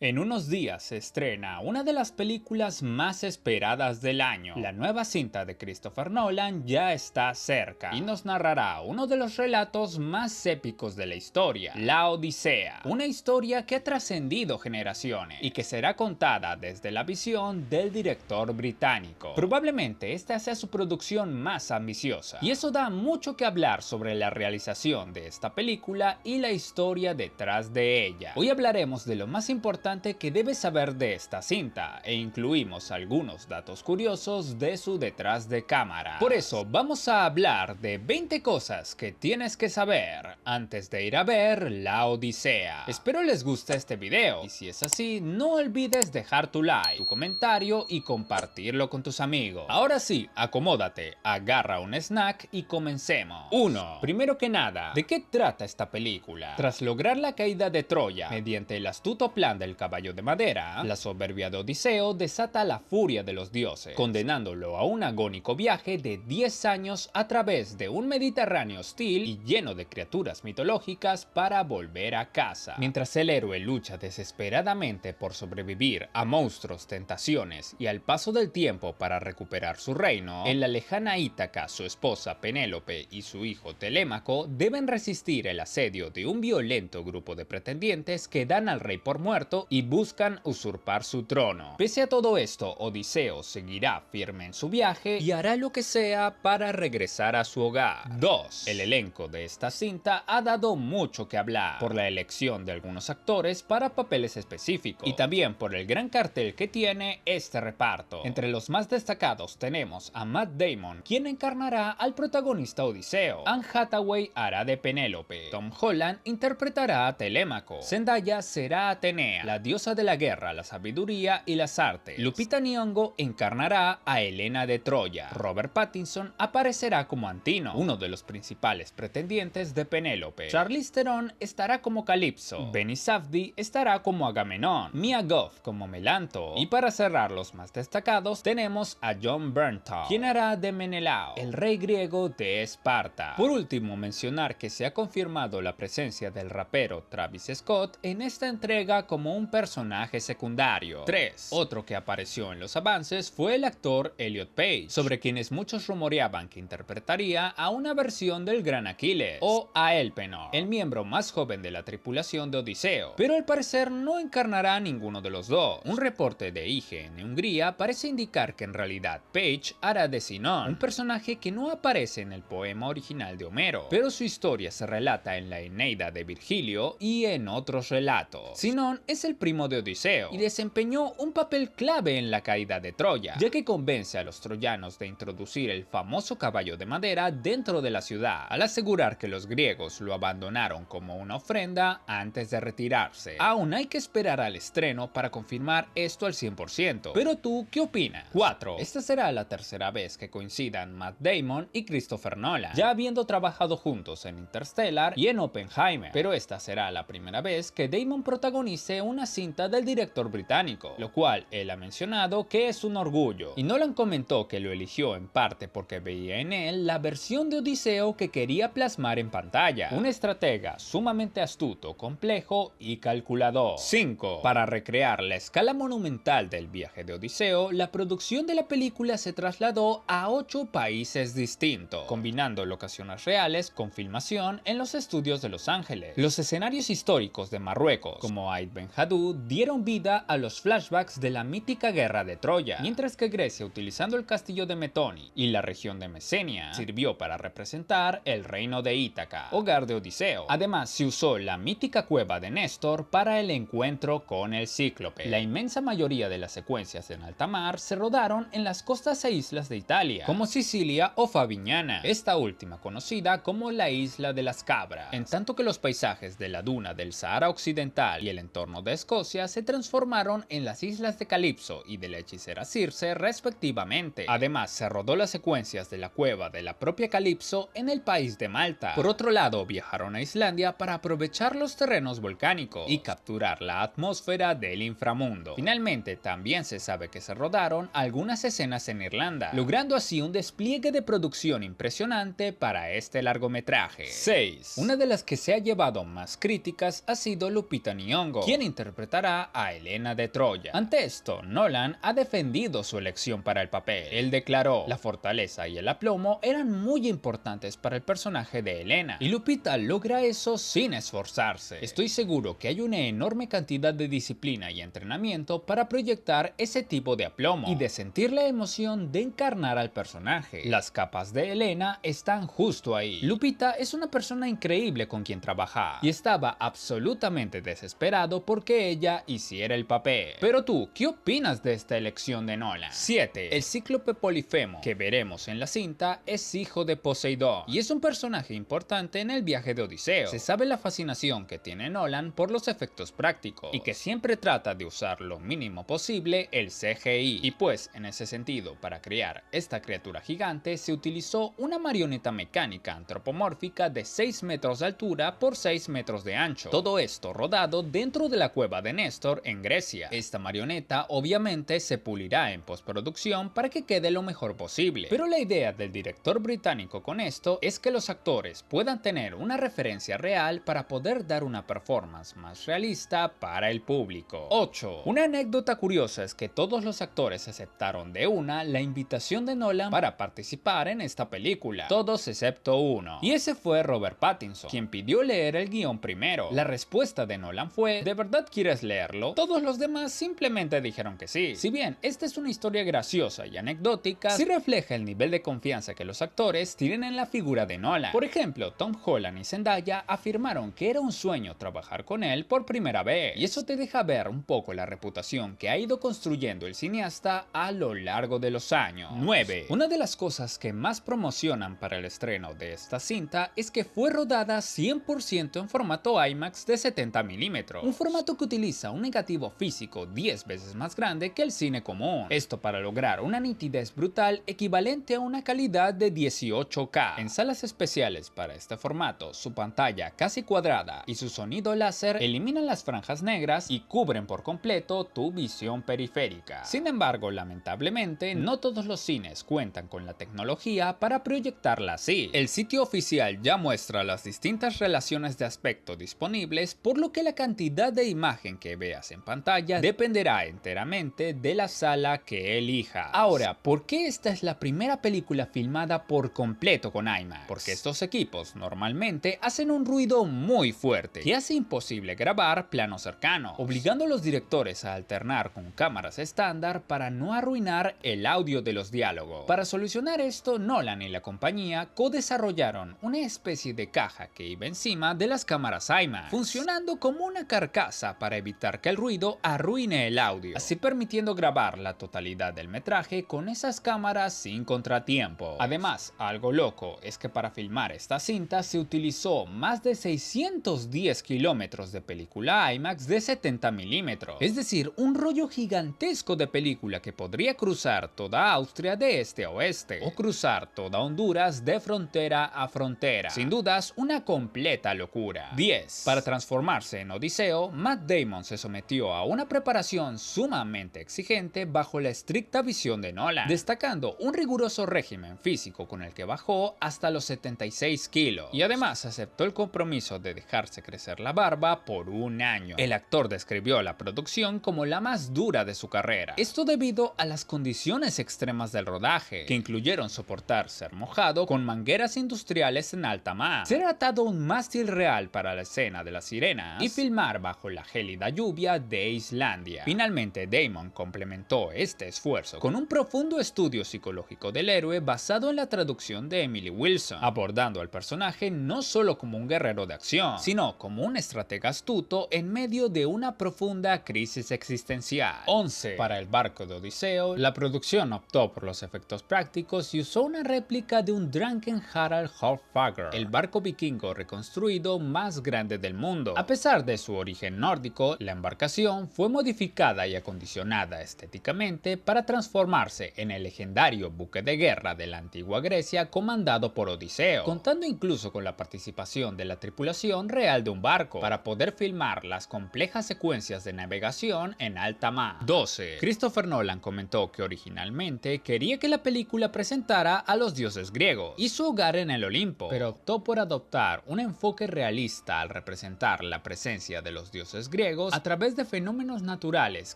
En unos días se estrena una de las películas más esperadas del año. La nueva cinta de Christopher Nolan ya está cerca y nos narrará uno de los relatos más épicos de la historia, La Odisea. Una historia que ha trascendido generaciones y que será contada desde la visión del director británico. Probablemente esta sea su producción más ambiciosa, y eso da mucho que hablar sobre la realización de esta película y la historia detrás de ella. Hoy hablaremos de lo más importante que debes saber de esta cinta e incluimos algunos datos curiosos de su detrás de cámara. Por eso vamos a hablar de 20 cosas que tienes que saber antes de ir a ver La Odisea. Espero les guste este video y si es así no olvides dejar tu like, tu comentario y compartirlo con tus amigos. Ahora sí, acomódate, agarra un snack y comencemos. 1. Primero que nada, ¿de qué trata esta película? Tras lograr la caída de Troya mediante el astuto plan del caballo de madera, la soberbia de Odiseo desata la furia de los dioses, condenándolo a un agónico viaje de 10 años a través de un Mediterráneo hostil y lleno de criaturas mitológicas para volver a casa. Mientras el héroe lucha desesperadamente por sobrevivir a monstruos, tentaciones y al paso del tiempo para recuperar su reino, en la lejana Ítaca su esposa Penélope y su hijo Telémaco deben resistir el asedio de un violento grupo de pretendientes que dan al rey por muerto y buscan usurpar su trono. Pese a todo esto, Odiseo seguirá firme en su viaje y hará lo que sea para regresar a su hogar. 2. El elenco de esta cinta ha dado mucho que hablar por la elección de algunos actores para papeles específicos y también por el gran cartel que tiene este reparto. Entre los más destacados tenemos a Matt Damon, quien encarnará al protagonista Odiseo. Anne Hathaway hará de Penélope. Tom Holland interpretará a Telémaco. Zendaya será Atenea, la diosa de la guerra, la sabiduría y las artes. Lupita Nyong'o encarnará a Helena de Troya. Robert Pattinson aparecerá como Antino, uno de los principales pretendientes de Penélope. Charlize Theron estará como Calypso. Benny Safdie estará como Agamenón. Mia Goth como Melanto. Y para cerrar los más destacados tenemos a Jon Bernthal, quien hará de Menelao, el rey griego de Esparta. Por último, mencionar que se ha confirmado la presencia del rapero Travis Scott en esta entrega como un personaje secundario. 3. Otro que apareció en los avances fue el actor Elliot Page, sobre quienes muchos rumoreaban que interpretaría a una versión del gran Aquiles, o a Elpenor, el miembro más joven de la tripulación de Odiseo, pero al parecer no encarnará a ninguno de los dos. Un reporte de IGN Hungría parece indicar que en realidad Page hará de Sinón, un personaje que no aparece en el poema original de Homero, pero su historia se relata en la Eneida de Virgilio y en otros relatos. Sinón es el primo de Odiseo y desempeñó un papel clave en la caída de Troya, ya que convence a los troyanos de introducir el famoso caballo de madera dentro de la ciudad, al asegurar que los griegos lo abandonaron como una ofrenda antes de retirarse. Aún hay que esperar al estreno para confirmar esto al 100%, pero ¿tú qué opinas? 4. Esta será la tercera vez que coincidan Matt Damon y Christopher Nolan, ya habiendo trabajado juntos en Interstellar y en Oppenheimer, pero esta será la primera vez que Damon protagonice una cinta del director británico, lo cual él ha mencionado que es un orgullo, y Nolan comentó que lo eligió en parte porque veía en él la versión de Odiseo que quería plasmar en pantalla, un estratega sumamente astuto, complejo y calculador. 5. Para recrear la escala monumental del viaje de Odiseo, la producción de la película se trasladó a 8 países distintos, combinando locaciones reales con filmación en los estudios de Los Ángeles. Los escenarios históricos de Marruecos, como Ait Ben Haddou, dieron vida a los flashbacks de la mítica guerra de Troya, mientras que Grecia, utilizando el castillo de Metoni y la región de Mesenia, sirvió para representar el reino de Ítaca, hogar de Odiseo. Además, se usó la mítica cueva de Néstor para el encuentro con el Cíclope. La inmensa mayoría de las secuencias en alta mar se rodaron en las costas e islas de Italia, como Sicilia o Favignana, esta última conocida como la Isla de las Cabras, en tanto que los paisajes de la duna del Sahara Occidental y el entorno de Escocia se transformaron en las islas de Calipso y de la hechicera Circe respectivamente. Además, se rodó las secuencias de la cueva de la propia Calipso en el país de Malta. Por otro lado, viajaron a Islandia para aprovechar los terrenos volcánicos y capturar la atmósfera del inframundo. Finalmente, también se sabe que se rodaron algunas escenas en Irlanda, logrando así un despliegue de producción impresionante para este largometraje. 6. Una de las que se ha llevado más críticas ha sido Lupita Nyong'o, quien interpretó interpretará a Helena de Troya. Ante esto, Nolan ha defendido su elección para el papel. Él declaró: la fortaleza y el aplomo eran muy importantes para el personaje de Helena, y Lupita logra eso sin esforzarse. Estoy seguro que hay una enorme cantidad de disciplina y entrenamiento para proyectar ese tipo de aplomo y de sentir la emoción de encarnar al personaje. Las capas de Helena están justo ahí. Lupita es una persona increíble con quien trabajar y estaba absolutamente desesperado porque ella hiciera el papel. Pero tú, ¿qué opinas de esta elección de Nolan? 7. El cíclope Polifemo que veremos en la cinta es hijo de Poseidón y es un personaje importante en el viaje de Odiseo. Se sabe la fascinación que tiene Nolan por los efectos prácticos y que siempre trata de usar lo mínimo posible el CGI. Y pues, en ese sentido, para crear esta criatura gigante se utilizó una marioneta mecánica antropomórfica de 6 metros de altura por 6 metros de ancho. Todo esto rodado dentro de la cueva de Néstor en Grecia. Esta marioneta obviamente se pulirá en postproducción para que quede lo mejor posible. Pero la idea del director británico con esto es que los actores puedan tener una referencia real para poder dar una performance más realista para el público. 8. Una anécdota curiosa es que todos los actores aceptaron de una la invitación de Nolan para participar en esta película, todos excepto uno, y ese fue Robert Pattinson, quien pidió leer el guión primero. La respuesta de Nolan fue: ¿de verdad quieres leerlo? Todos los demás simplemente dijeron que sí. Si bien esta es una historia graciosa y anecdótica, sí refleja el nivel de confianza que los actores tienen en la figura de Nolan. Por ejemplo, Tom Holland y Zendaya afirmaron que era un sueño trabajar con él por primera vez, y eso te deja ver un poco la reputación que ha ido construyendo el cineasta a lo largo de los años. 9. Una de las cosas que más promocionan para el estreno de esta cinta es que fue rodada 100% en formato IMAX de 70 mm, un formato que utiliza un negativo físico 10 veces más grande que el cine común. Esto para lograr una nitidez brutal equivalente a una calidad de 18K. En salas especiales para este formato, su pantalla casi cuadrada y su sonido láser eliminan las franjas negras y cubren por completo tu visión periférica. Sin embargo, lamentablemente, no todos los cines cuentan con la tecnología para proyectarla así. El sitio oficial ya muestra las distintas relaciones de aspecto disponibles, por lo que la cantidad de imagen que veas en pantalla dependerá enteramente de la sala que elijas. Ahora, ¿por qué esta es la primera película filmada por completo con IMAX? Porque estos equipos normalmente hacen un ruido muy fuerte que hace imposible grabar planos cercanos, obligando a los directores a alternar con cámaras estándar para no arruinar el audio de los diálogos. Para solucionar esto, Nolan y la compañía co-desarrollaron una especie de caja que iba encima de las cámaras IMAX, funcionando como una carcasa para evitar que el ruido arruine el audio, así permitiendo grabar la totalidad del metraje con esas cámaras sin contratiempo. Además, algo loco es que para filmar esta cinta se utilizó más de 610 kilómetros de película IMAX de 70 milímetros, es decir, un rollo gigantesco de película que podría cruzar toda Austria de este a oeste o cruzar toda Honduras de frontera a frontera. Sin dudas, una completa locura. 10. Para transformarse en Odiseo, Matt Damon se sometió a una preparación sumamente exigente bajo la estricta visión de Nolan, destacando un riguroso régimen físico con el que bajó hasta los 76 kilos y además aceptó el compromiso de dejarse crecer la barba por un año. El actor describió la producción como la más dura de su carrera. Esto debido a las condiciones extremas del rodaje, que incluyeron soportar ser mojado con mangueras industriales en alta mar, ser atado a un mástil real para la escena de las sirenas y filmar bajo la gélida lluvia de Islandia. Finalmente, Damon complementó este esfuerzo con un profundo estudio psicológico del héroe basado en la traducción de Emily Wilson, abordando al personaje no solo como un guerrero de acción, sino como un estratega astuto en medio de una profunda crisis existencial. 11. Para el barco de Odiseo, la producción optó por los efectos prácticos y usó una réplica de un Drunken Harald Hårfagre, el barco vikingo reconstruido más grande del mundo. A pesar de su origen nórdico, la embarcación fue modificada y acondicionada estéticamente para transformarse en el legendario buque de guerra de la antigua Grecia comandado por Odiseo, contando incluso con la participación de la tripulación real de un barco para poder filmar las complejas secuencias de navegación en alta mar. 12. Christopher Nolan comentó que originalmente quería que la película presentara a los dioses griegos y su hogar en el Olimpo, pero optó por adoptar un enfoque realista al representar la presencia de los dioses griegos griegos a través de fenómenos naturales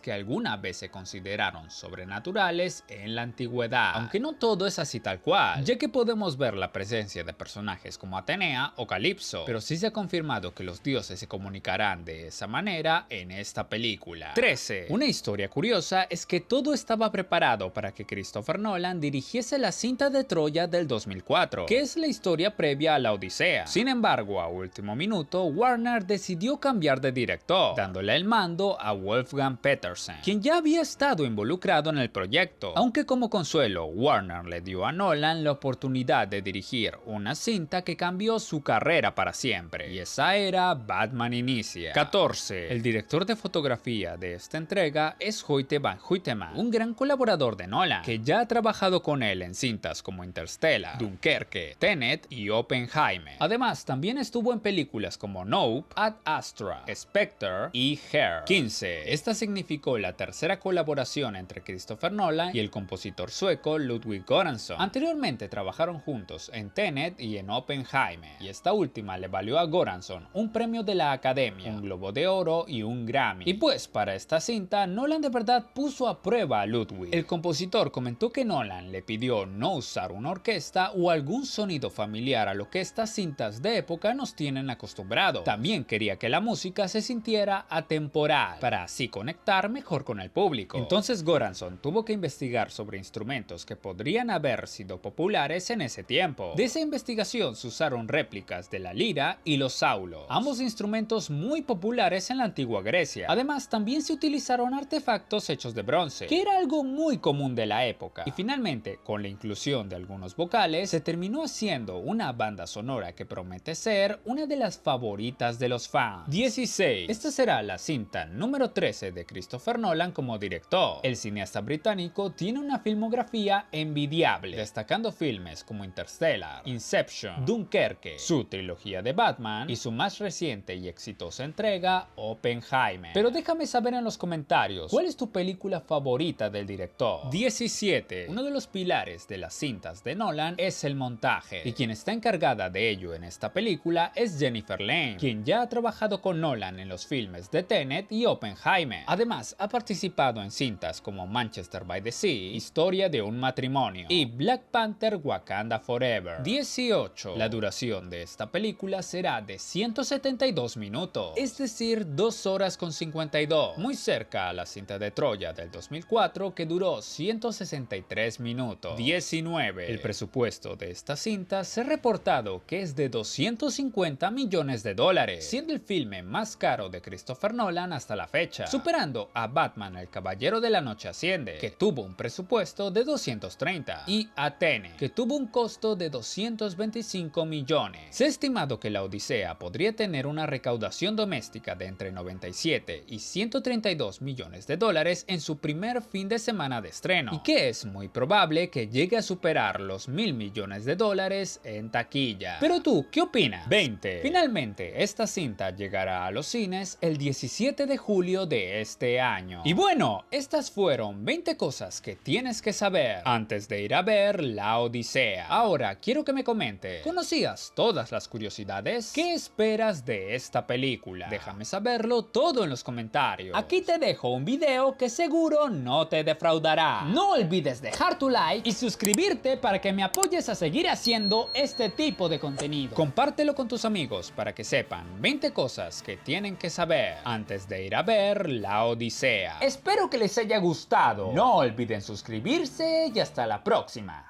que alguna vez se consideraron sobrenaturales en la antigüedad. Aunque no todo es así tal cual, ya que podemos ver la presencia de personajes como Atenea o Calipso, pero sí se ha confirmado que los dioses se comunicarán de esa manera en esta película. 13. Una historia curiosa es que todo estaba preparado para que Christopher Nolan dirigiese la cinta de Troya del 2004, que es la historia previa a la Odisea. Sin embargo, a último minuto, Warner decidió cambiar de director, dándole el mando a Wolfgang Petersen, quien ya había estado involucrado en el proyecto, aunque como consuelo, Warner le dio a Nolan la oportunidad de dirigir una cinta que cambió su carrera para siempre, y esa era Batman Inicia. 14. El director de fotografía de esta entrega es Hoyte van Hoytema, un gran colaborador de Nolan, que ya ha trabajado con él en cintas como Interstellar, Dunkerque, Tenet y Oppenheimer. Además, también estuvo en películas como Nope, Ad Astra, Spectre y Hair. 15. Esta significó la tercera colaboración entre Christopher Nolan y el compositor sueco Ludwig Göransson. Anteriormente trabajaron juntos en Tenet y en Oppenheimer, y esta última le valió a Göransson un premio de la Academia, un Globo de Oro y un Grammy. Y pues para esta cinta, Nolan de verdad puso a prueba a Ludwig. El compositor comentó que Nolan le pidió no usar una orquesta o algún sonido familiar a lo que estas cintas de época nos tienen acostumbrados. También quería que la música se sintiera atemporal, para así conectar mejor con el público. Entonces Göransson tuvo que investigar sobre instrumentos que podrían haber sido populares en ese tiempo. De esa investigación se usaron réplicas de la lira y los saulos, ambos instrumentos muy populares en la antigua Grecia. Además, también se utilizaron artefactos hechos de bronce, que era algo muy común de la época. Y finalmente, con la inclusión de algunos vocales, se terminó haciendo una banda sonora que promete ser una de las favoritas de los fans. 16. Esta será la cinta número 13 de Christopher Nolan como director. El cineasta británico tiene una filmografía envidiable, destacando filmes como Interstellar, Inception, Dunkerque, su trilogía de Batman y su más reciente y exitosa entrega, Oppenheimer. Pero déjame saber en los comentarios, ¿cuál es tu película favorita del director? 17. Uno de los pilares de las cintas de Nolan es el montaje, y quien está encargada de ello en esta película es Jennifer Lane, quien ya ha trabajado con Nolan en los filmes de Tenet y Oppenheimer. Además, ha participado en cintas como Manchester by the Sea, Historia de un matrimonio y Black Panther Wakanda Forever. 18. La duración de esta película será de 172 minutos, es decir, 2 horas con 52, muy cerca a la cinta de Troya del 2004 que duró 163 minutos. 19. El presupuesto de esta cinta se ha reportado que es de 250 millones de dólares, siendo el filme más caro de Christopher Nolan hasta la fecha, superando a Batman el Caballero de la Noche Asciende, que tuvo un presupuesto de 230, y a Tenet, que tuvo un costo de 225 millones. Se ha estimado que la Odisea podría tener una recaudación doméstica de entre 97 y 132 millones de dólares en su primer fin de semana de estreno, y que es muy probable que llegue a superar los 1.000 millones de dólares en taquilla. Pero tú, ¿qué opinas? 20. Finalmente, esta cinta llegará a los cines el 17 de julio de este año. Y bueno, estas fueron 20 cosas que tienes que saber antes de ir a ver La Odisea. Ahora, quiero que me comentes, ¿conocías todas las curiosidades? ¿Qué esperas de esta película? Déjame saberlo todo en los comentarios. Aquí te dejo un video que seguro no te defraudará. No olvides dejar tu like y suscribirte para que me apoyes a seguir haciendo este tipo de contenido. Compártelo con tus amigos para que sepan 20 cosas que tienen que saber antes de ir a ver La Odisea. Espero que les haya gustado. No olviden suscribirse y hasta la próxima.